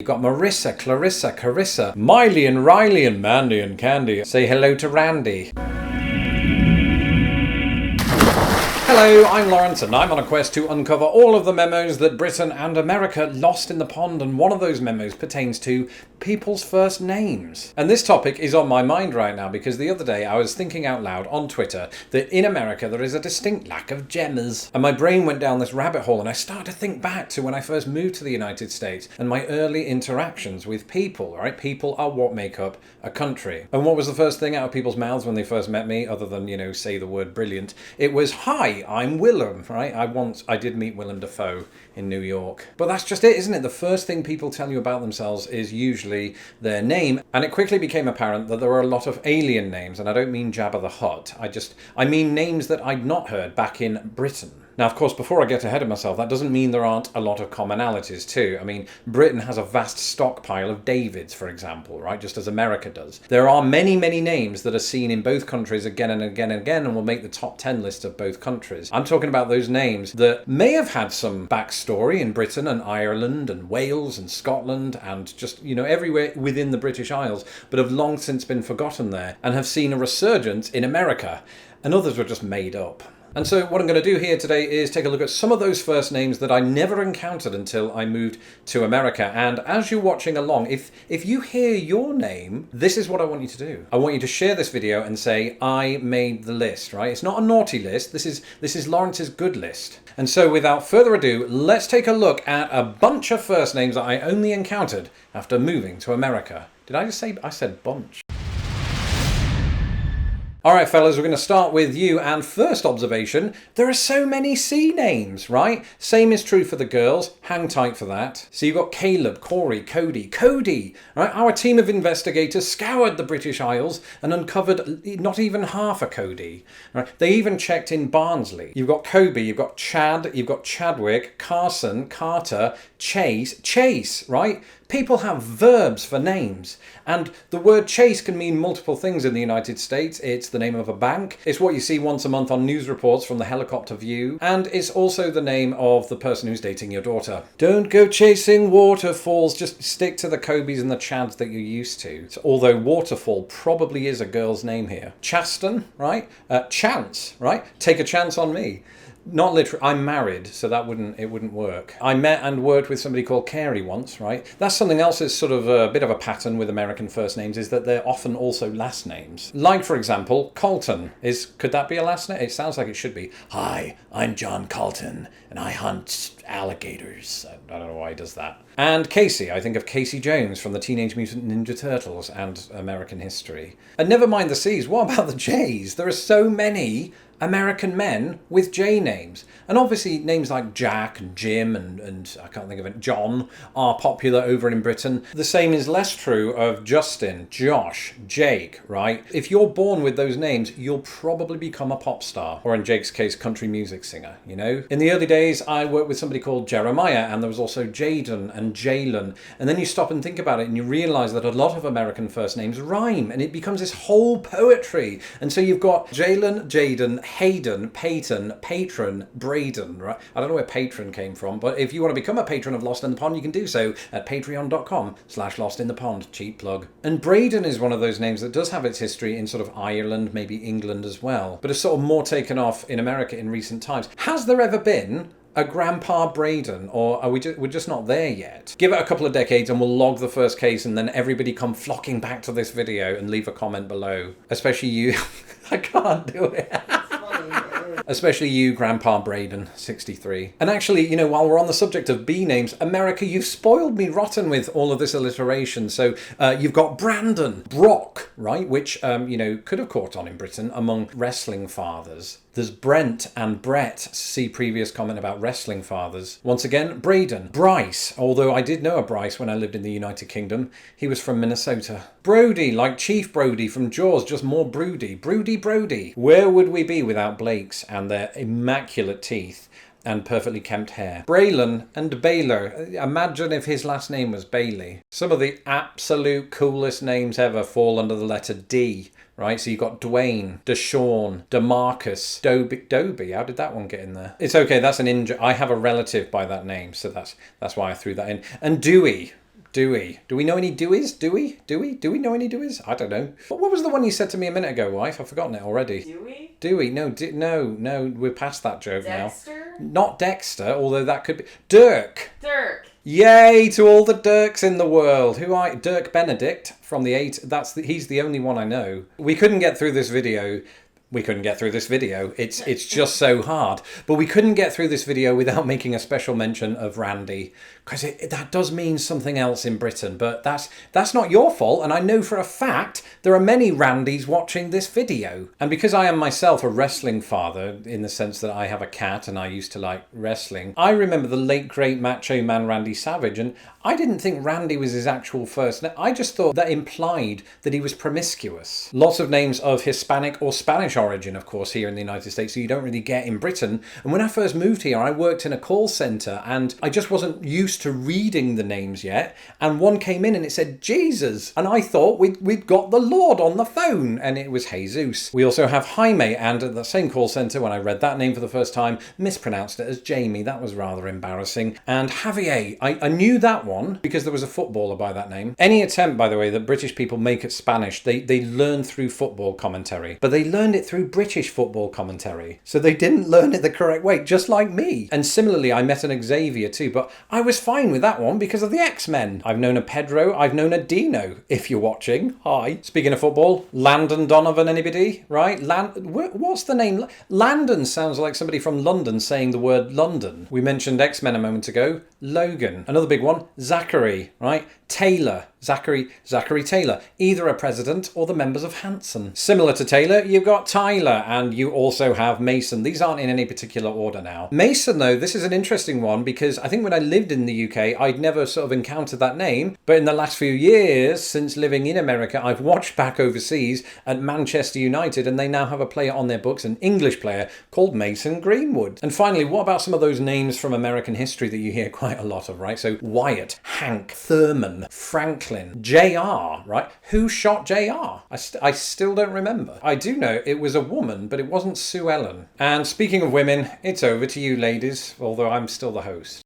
You've got Marissa, Clarissa, Carissa, Miley and Riley and Mandy and Candy. Say hello to Randy. Hello, I'm Lawrence and I'm on a quest to uncover all of the memos that Britain and America lost in the pond, and one of those memos pertains to people's first names. And this topic is on my mind right now because the other day I was thinking out loud on Twitter that in America there is a distinct lack of Gemmas. And my brain went down this rabbit hole and I started to think back to when I first moved to the United States and my early interactions with people, right? People are what make up a country. And what was the first thing out of people's mouths when they first met me, other than, say the word brilliant? It was, hi, I'm Willem, right? I did meet Willem Dafoe in New York. But that's just it, isn't it? The first thing people tell you about themselves is usually their name. And it quickly became apparent that there were a lot of alien names, and I don't mean Jabba the Hutt. I mean names that I'd not heard back in Britain. Now, of course, before I get ahead of myself, that doesn't mean there aren't a lot of commonalities too. I mean, Britain has a vast stockpile of Davids, for example, right? Just as America does. There are many, many names that are seen in both countries again and again and again and will make the top 10 list of both countries. I'm talking about those names that may have had some backstory in Britain and Ireland and Wales and Scotland and just, everywhere within the British Isles, but have long since been forgotten there and have seen a resurgence in America. And others were just made up. And so what I'm going to do here today is take a look at some of those first names that I never encountered until I moved to America. And as you're watching along, if you hear your name, this is what I want you to do. I want you to share this video and say, I made the list, right? It's not a naughty list. This is Lawrence's good list. And so without further ado, let's take a look at a bunch of first names that I only encountered after moving to America. Did I just say, I said bunch? Alright fellas, we're going to start with you, and first observation, there are so many C names, right? Same is true for the girls, hang tight for that. So you've got Caleb, Corey, Cody, right? Our team of investigators scoured the British Isles and uncovered not even half a Cody. Right? They even checked in Barnsley. You've got Kobe, you've got Chad, you've got Chadwick, Carson, Carter, Chase, right? People have verbs for names, and the word chase can mean multiple things in the United States. It's the name of a bank, it's what you see once a month on news reports from the helicopter view, and it's also the name of the person who's dating your daughter. Don't go chasing waterfalls, just stick to the Cobes and the Chads that you're used to. So, although Waterfall probably is a girl's name here. Chaston, right? Chance, right? Take a chance on me. Not literally, I'm married, so it wouldn't work. I met and worked with somebody called Carey once, right? That's something else that's sort of a bit of a pattern with American first names, is that they're often also last names. Like, for example, Colton. Could that be a last name? It sounds like it should be. Hi, I'm John Colton, and I hunt alligators. I don't know why he does that. And Casey, I think of Casey Jones from the Teenage Mutant Ninja Turtles and American history. And never mind the C's, what about the J's? There are so many American men with J names. And obviously names like Jack and Jim and I can't think of it, John, are popular over in Britain. The same is less true of Justin, Josh, Jake, right? If you're born with those names, you'll probably become a pop star, or in Jake's case, country music singer, In the early days, I worked with somebody called Jeremiah, and there was also Jaden and Jalen. And then you stop and think about it and you realize that a lot of American first names rhyme, and it becomes this whole poetry. And so you've got Jalen, Jaden, Hayden, Peyton, Patron, Braden, right? I don't know where patron came from, but if you want to become a patron of Lost in the Pond, you can do so at patreon.com/lostinthepond, cheap plug. And Braden is one of those names that does have its history in sort of Ireland, maybe England as well, but it's sort of more taken off in America in recent times. Has there ever been a Grandpa Braden, or are we're just not there yet? Give it a couple of decades and we'll log the first case, and then everybody come flocking back to this video and leave a comment below. Especially you. I can't do it. Especially you, Grandpa Braden, 63. And actually, while we're on the subject of B names, America, you've spoiled me rotten with all of this alliteration. So you've got Brandon, Brock, right? Which, could have caught on in Britain among wrestling fathers. There's Brent and Brett. See previous comment about wrestling fathers. Once again, Braden. Bryce, although I did know a Bryce when I lived in the United Kingdom. He was from Minnesota. Brody, like Chief Brody from Jaws, just more broody. Brody. Where would we be without Blakes and their immaculate teeth and perfectly kempt hair? Braylon and Baylor. Imagine if his last name was Bailey. Some of the absolute coolest names ever fall under the letter D. Right, so you've got Dwayne, Deshaun, Demarcus, Dobie. How did that one get in there? It's okay, that's an I have a relative by that name, so that's why I threw that in. And Dewey. Dewey. Do we know any Deweys? Dewey? Dewey? Do we know any Deweys? I don't know. But what was the one you said to me a minute ago, wife? I've forgotten it already. Dewey? Dewey. No, no, we're past that joke Dexter? now. Not Dexter, although that could be... Dirk. Dirk. Yay to all the Dirks in the world. Dirk Benedict from the 8. He's the only one I know. We couldn't get through this video. It's just so hard. But we couldn't get through this video without making a special mention of Randy, because that does mean something else in Britain. But that's not your fault, and I know for a fact there are many Randys watching this video. And because I am myself a wrestling father, in the sense that I have a cat and I used to like wrestling, I remember the late great Macho Man Randy Savage, and I didn't think Randy was his actual first name. I just thought that implied that he was promiscuous. Lots of names of Hispanic or Spanish origin, of course, here in the United States, so you don't really get in Britain. And when I first moved here, I worked in a call centre, and I just wasn't used to reading the names yet. And one came in and it said Jesus, and I thought we'd got the Lord on the phone, and it was Jesus. We also have Jaime, and at the same call centre, when I read that name for the first time, mispronounced it as Jamie. That was rather embarrassing. And Javier, I knew that one because there was a footballer by that name. Any attempt, by the way, that British people make at Spanish, they learn through football commentary, but they learned it through British football commentary. So they didn't learn it the correct way, just like me. And similarly, I met an Xavier too, but I was fine with that one because of the X-Men. I've known a Pedro, I've known a Dino, if you're watching. Hi. Speaking of football, Landon Donovan, anybody? Right? What's the name? Landon sounds like somebody from London saying the word London. We mentioned X-Men a moment ago. Logan. Another big one. Zachary, right? Taylor. Zachary Taylor, either a president or the members of Hanson. Similar to Taylor, you've got Tyler, and you also have Mason. These aren't in any particular order now. Mason, though, this is an interesting one because I think when I lived in the UK, I'd never sort of encountered that name. But in the last few years, since living in America, I've watched back overseas at Manchester United, and they now have a player on their books, an English player called Mason Greenwood. And finally, what about some of those names from American history that you hear quite a lot of, right? So Wyatt, Hank, Thurman, Franklin, JR, right? Who shot JR? I still don't remember. I do know it was a woman, but it wasn't Sue Ellen. And speaking of women, it's over to you ladies, although I'm still the host.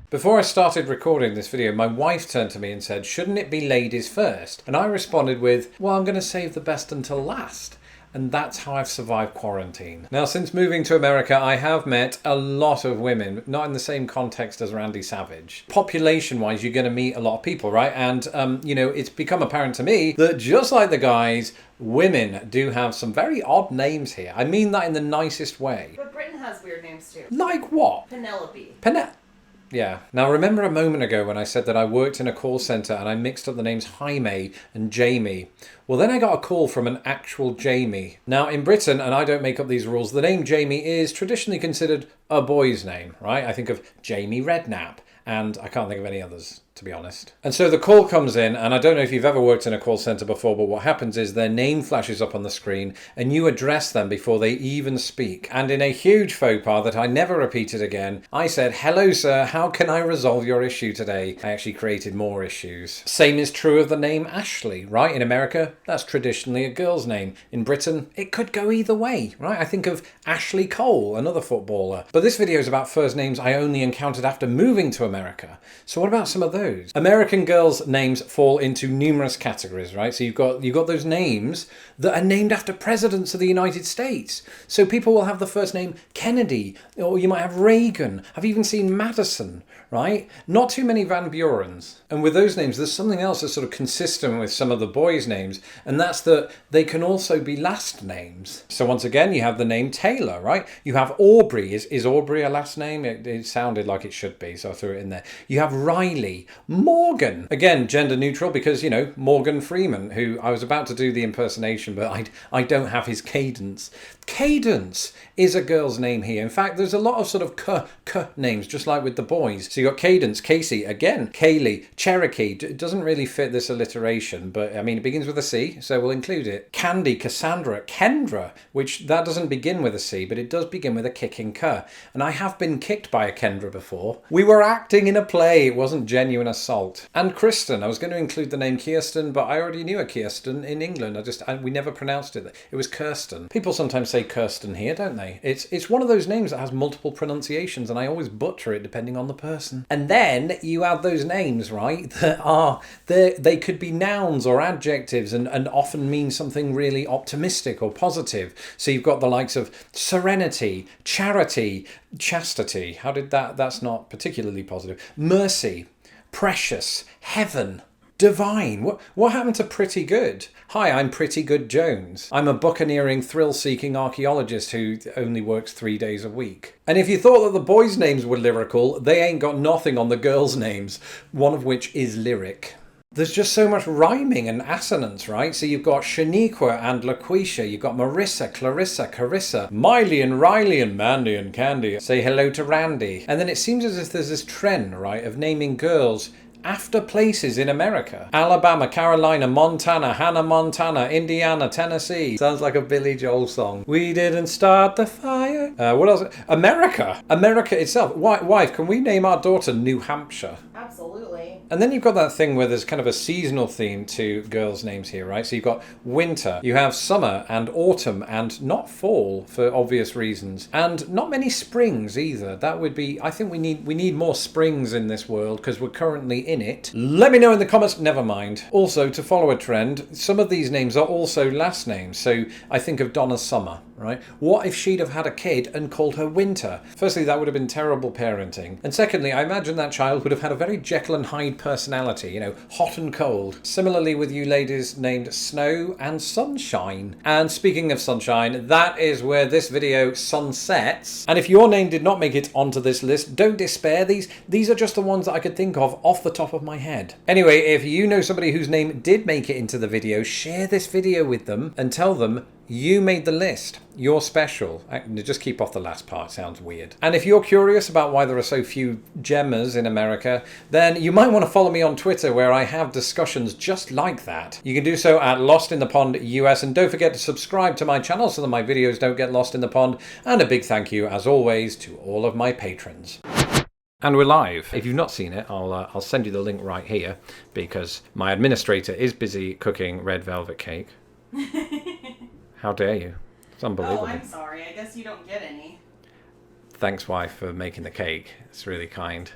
Before I started recording this video, my wife turned to me and said, shouldn't it be ladies first? And I responded with, well, I'm going to save the best until last. And that's how I've survived quarantine. Now, since moving to America, I have met a lot of women, not in the same context as Randy Savage. Population-wise, you're going to meet a lot of people, right? And, it's become apparent to me that just like the guys, women do have some very odd names here. I mean that in the nicest way. But Britain has weird names too. Like what? Penelope. Yeah. Now, remember a moment ago when I said that I worked in a call centre and I mixed up the names Jaime and Jamie? Well, then I got a call from an actual Jamie. Now, in Britain, and I don't make up these rules, the name Jamie is traditionally considered a boy's name, right? I think of Jamie Redknapp, and I can't think of any others, to be honest. And so the call comes in, and I don't know if you've ever worked in a call centre before, but what happens is their name flashes up on the screen, and you address them before they even speak. And in a huge faux pas that I never repeated again, I said, hello sir, how can I resolve your issue today? I actually created more issues. Same is true of the name Ashley, right? In America, that's traditionally a girl's name. In Britain, it could go either way, right? I think of Ashley Cole, another footballer. But this video is about first names I only encountered after moving to America. So what about some of those? American girls' names fall into numerous categories, right? So you've got those names that are named after presidents of the United States. So people will have the first name Kennedy, or you might have Reagan. I've even seen Madison, right? Not too many Van Burens. And with those names, there's something else that's sort of consistent with some of the boys' names, and that's that they can also be last names. So once again, you have the name Taylor, right? You have Aubrey. Is Aubrey a last name? It sounded like it should be, so I threw it in there. You have Riley, Morgan. Again, gender neutral because, Morgan Freeman, who I was about to do the impersonation, but I don't have his cadence. Cadence is a girl's name here. In fact, there's a lot of sort of k names, just like with the boys. So you got Cadence, Casey, again, Kaylee, Cherokee. It doesn't really fit this alliteration, but I mean, it begins with a C, so we'll include it. Candy, Cassandra, Kendra, which that doesn't begin with a C, but it does begin with a kicking K. And I have been kicked by a Kendra before. We were acting in a play. It wasn't genuine genuine assault. And Kristen. I was going to include the name Kirsten, but I already knew a Kirsten in England. We never pronounced it. It was Kirsten. People sometimes say Kirsten here, don't they? It's one of those names that has multiple pronunciations, and I always butcher it depending on the person. And then you add those names, right, that are, they could be nouns or adjectives and often mean something really optimistic or positive. So you've got the likes of serenity, charity, chastity. That's not particularly positive. Mercy, precious, heaven, divine. What happened to pretty good? Hi, I'm Pretty Good Jones. I'm a buccaneering, thrill-seeking archaeologist who only works 3 days a week. And if you thought that the boys' names were lyrical, they ain't got nothing on the girls' names, one of which is lyric. There's just so much rhyming and assonance, right? So you've got Shaniqua and LaQuisha, you've got Marissa, Clarissa, Carissa, Miley and Riley and Mandy and Candy. Say hello to Randy. And then it seems as if there's this trend, right, of naming girls after places in America. Alabama, Carolina, Montana, Hannah Montana, Indiana, Tennessee. Sounds like a Billy Joel song. We didn't start the fire. What else? America. America itself. Wife, can we name our daughter New Hampshire? Absolutely. And then you've got that thing where there's kind of a seasonal theme to girls' names here, right? So you've got winter, you have summer and autumn and not fall for obvious reasons. And not many springs either. That would be, I think we need more springs in this world because we're currently in it. Let me know in the comments. Never mind. Also, to follow a trend, some of these names are also last names. So I think of Donna Summer, right? What if she'd have had a kid and called her Winter? Firstly, that would have been terrible parenting. And secondly, I imagine that child would have had a very Jekyll and Hyde personality, you know, hot and cold. Similarly with you ladies named Snow and Sunshine. And speaking of sunshine, that is where this video sunsets. And if your name did not make it onto this list, don't despair. These are just the ones that I could think of off the top of my head. Anyway, if you know somebody whose name did make it into the video, share this video with them and tell them you made the list. You're special. Just keep off the last part, sounds weird. And if you're curious about why there are so few Gemmas in America, then you might want to follow me on Twitter where I have discussions just like that. You can do so at Lost in the Pond US, and don't forget to subscribe to my channel so that my videos don't get lost in the pond. And a big thank you, as always, to all of my patrons. And we're live. If you've not seen it, I'll send you the link right here because my administrator is busy cooking red velvet cake. How dare you? It's unbelievable. Oh, I'm sorry. I guess you don't get any. Thanks, wife, for making the cake. It's really kind.